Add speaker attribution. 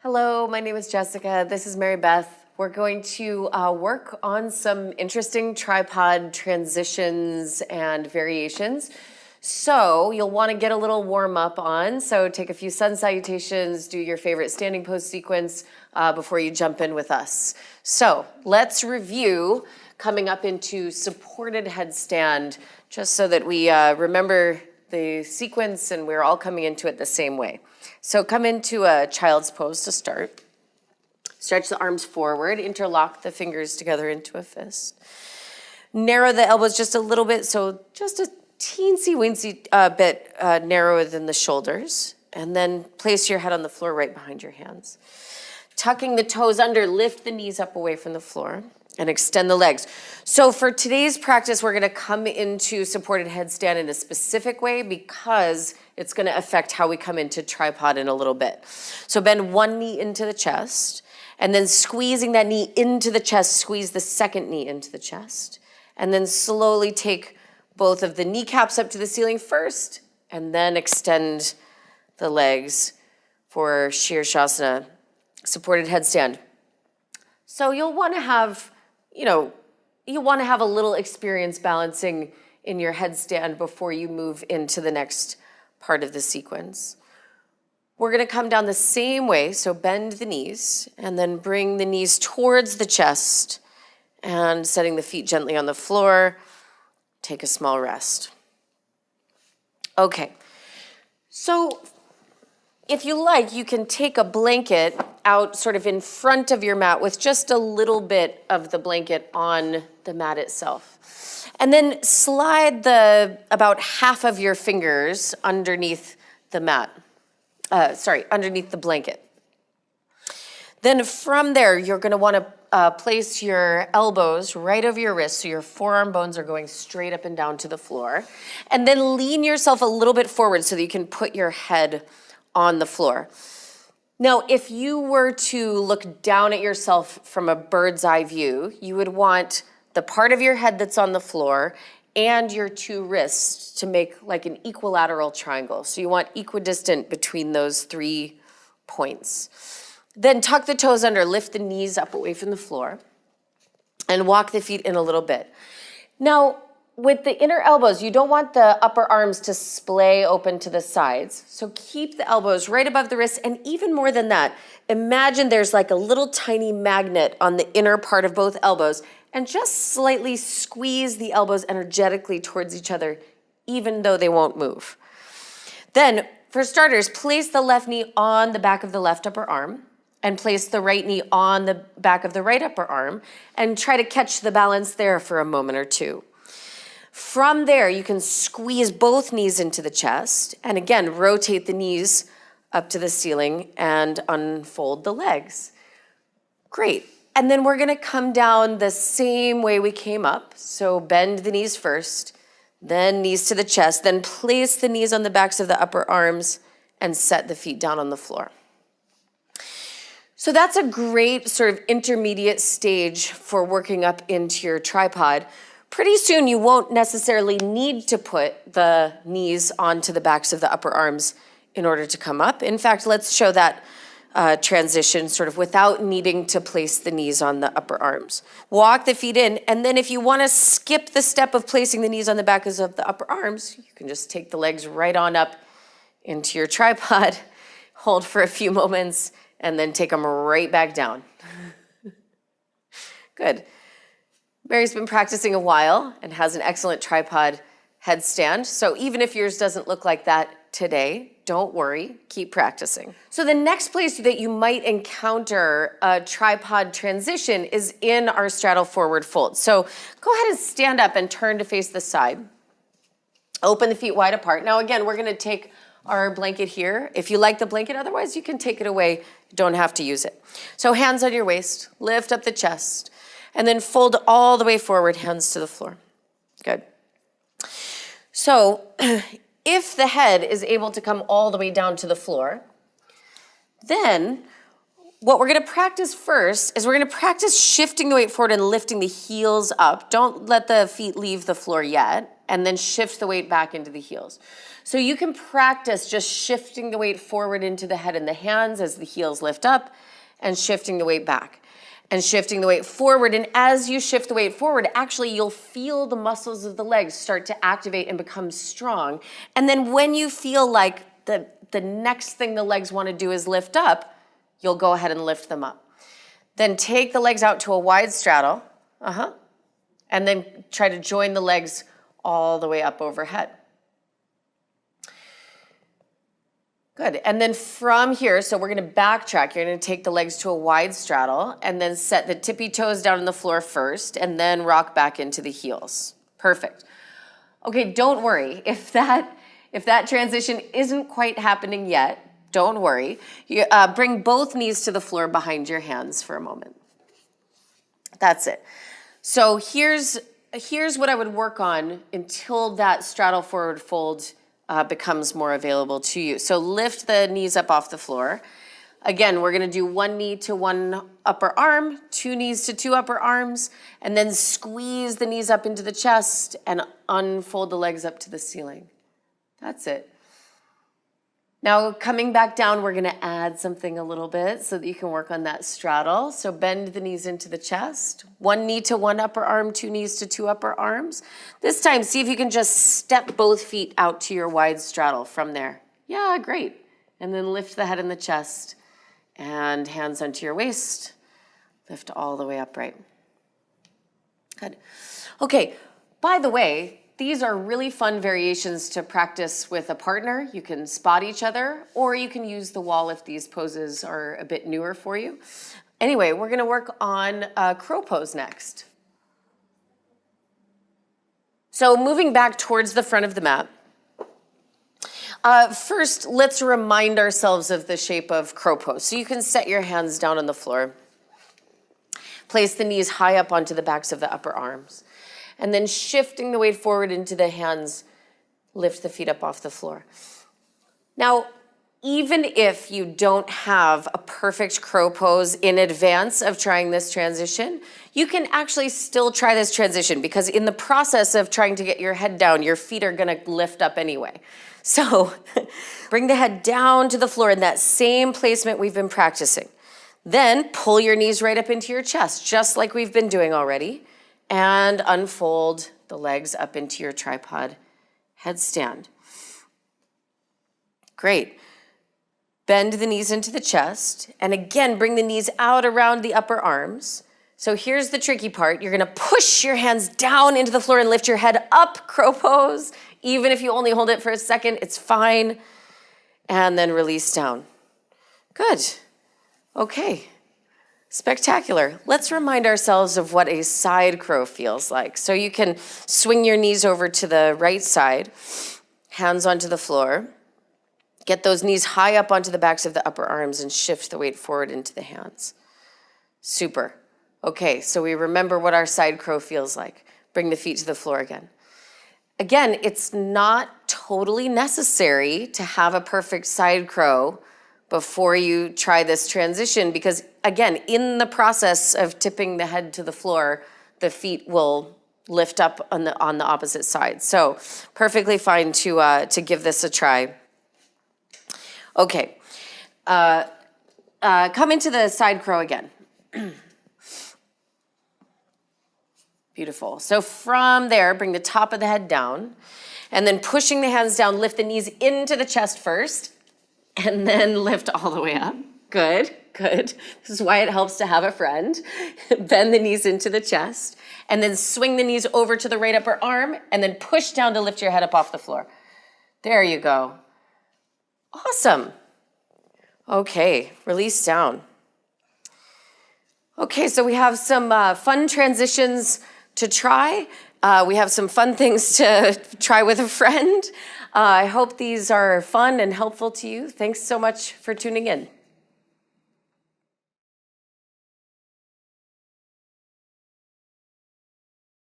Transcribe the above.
Speaker 1: Hello, my name is Jessica. This is Mary Beth. We're going to work on some interesting tripod transitions and variations. So you'll want to get a little warm up on. So take a few sun salutations, do your favorite standing pose sequence before you jump in with us. So let's review coming up into supported headstand, just so that we remember the sequence and we're all coming into it the same way. So come into a child's pose to start. Stretch the arms forward, interlock the fingers together into a fist. Narrow the elbows just a little bit, so just a teensy-weensy bit narrower than the shoulders. And then place your head on the floor right behind your hands. Tucking the toes under, lift the knees up away from the floor and extend the legs. So for today's practice, we're gonna come into supported headstand in a specific way because it's gonna affect how we come into tripod in a little bit. So bend one knee into the chest, and then squeezing that knee into the chest, squeeze the second knee into the chest. And then slowly take both of the kneecaps up to the ceiling first, and then extend the legs for Shirshasana, supported headstand. So you'll wanna have, you wanna have a little experience balancing in your headstand before you move into the next part of the sequence. We're gonna come down the same way, so bend the knees and then bring the knees towards the chest and setting the feet gently on the floor. Take a small rest. Okay, so if you like, you can take a blanket out sort of in front of your mat with just a little bit of the blanket on the mat itself. And then slide about half of your fingers underneath the mat. Underneath the blanket. Then from there, you're gonna wanna place your elbows right over your wrists so your forearm bones are going straight up and down to the floor. And then lean yourself a little bit forward so that you can put your head on the floor. Now, if you were to look down at yourself from a bird's eye view, you would want the part of your head that's on the floor and your two wrists to make like an equilateral triangle. So you want equidistant between those 3 points. Then tuck the toes under, lift the knees up away from the floor, and walk the feet in a little bit. Now, with the inner elbows, you don't want the upper arms to splay open to the sides. So keep the elbows right above the wrists, and even more than that, imagine there's like a little tiny magnet on the inner part of both elbows, and just slightly squeeze the elbows energetically towards each other, even though they won't move. Then, for starters, place the left knee on the back of the left upper arm, and place the right knee on the back of the right upper arm, and try to catch the balance there for a moment or two. From there, you can squeeze both knees into the chest, and again, rotate the knees up to the ceiling and unfold the legs. Great. And then we're gonna come down the same way we came up. So bend the knees first, then knees to the chest, then place the knees on the backs of the upper arms and set the feet down on the floor. So that's a great sort of intermediate stage for working up into your tripod. Pretty soon you won't necessarily need to put the knees onto the backs of the upper arms in order to come up. In fact, let's show that transition sort of without needing to place the knees on the upper arms. Walk the feet in, and then if you want to skip the step of placing the knees on the backs of the upper arms, you can just take the legs right on up into your tripod, hold for a few moments, and then take them right back down. Good. Mary's been practicing a while and has an excellent tripod headstand, so even if yours doesn't look like that today, don't worry, keep practicing. So the next place that you might encounter a tripod transition is in our straddle forward fold. So go ahead and stand up and turn to face the side. Open the feet wide apart. Now again, we're gonna take our blanket here. If you like the blanket, otherwise you can take it away. You don't have to use it. So hands on your waist, lift up the chest, and then fold all the way forward, hands to the floor. Good. So, if the head is able to come all the way down to the floor, then what we're gonna practice first is we're gonna practice shifting the weight forward and lifting the heels up. Don't let the feet leave the floor yet. and then shift the weight back into the heels. So you can practice just shifting the weight forward into the head and the hands as the heels lift up, and shifting the weight back and shifting the weight forward. And as you shift the weight forward, actually you'll feel the muscles of the legs start to activate and become strong. And then when you feel like the next thing the legs want to do is lift up, you'll go ahead and lift them up. Then take the legs out to a wide straddle, and then try to join the legs all the way up overhead. Good, and then from here, so we're gonna backtrack. You're gonna take the legs to a wide straddle and then set the tippy toes down on the floor first and then rock back into the heels. Perfect. Okay, don't worry. If that transition isn't quite happening yet, don't worry. You, bring both knees to the floor behind your hands for a moment. That's it. So here's what I would work on until that straddle forward fold becomes more available to you. So lift the knees up off the floor. Again, we're gonna do one knee to one upper arm, two knees to two upper arms, and then squeeze the knees up into the chest and unfold the legs up to the ceiling. That's it. Now coming back down, we're gonna add something a little bit so that you can work on that straddle. So bend the knees into the chest. One knee to one upper arm, two knees to two upper arms. This time, see if you can just step both feet out to your wide straddle from there. Yeah, great. And then lift the head and the chest and hands onto your waist. Lift all the way upright. Good. Okay, by the way, these are really fun variations to practice with a partner. You can spot each other, or you can use the wall if these poses are a bit newer for you. Anyway, we're gonna work on crow pose next. So moving back towards the front of the mat. First, let's remind ourselves of the shape of crow pose. So you can set your hands down on the floor. Place the knees high up onto the backs of the upper arms. And then shifting the weight forward into the hands, lift the feet up off the floor. Now, even if you don't have a perfect crow pose in advance of trying this transition, you can actually still try this transition, because in the process of trying to get your head down, your feet are gonna lift up anyway. So bring the head down to the floor in that same placement we've been practicing. Then pull your knees right up into your chest, just like we've been doing already. And unfold the legs up into your tripod headstand. Great. Bend the knees into the chest, and again, bring the knees out around the upper arms. So here's the tricky part. You're gonna push your hands down into the floor and lift your head up, crow pose. Even if you only hold it for a second, it's fine. And then release down. Good. Okay. Spectacular. Let's remind ourselves of what a side crow feels like. So you can swing your knees over to the right side, hands onto the floor. Get those knees high up onto the backs of the upper arms and shift the weight forward into the hands. Super. Okay, so we remember what our side crow feels like. Bring the feet to the floor again. Again, it's not totally necessary to have a perfect side crow before you try this transition, because again, in the process of tipping the head to the floor, the feet will lift up on the opposite side. So perfectly fine to give this a try. Okay, come into the side crow again. Beautiful. So from there, bring the top of the head down, and then pushing the hands down, lift the knees into the chest first, and then lift all the way up. Good, good. This is why it helps to have a friend. Bend the knees into the chest, and then swing the knees over to the right upper arm, and then push down to lift your head up off the floor. There you go. Awesome. Okay, release down. Okay, so we have some fun transitions to try. We have some fun things to try with a friend. I hope these are fun and helpful to you. Thanks so much for tuning in.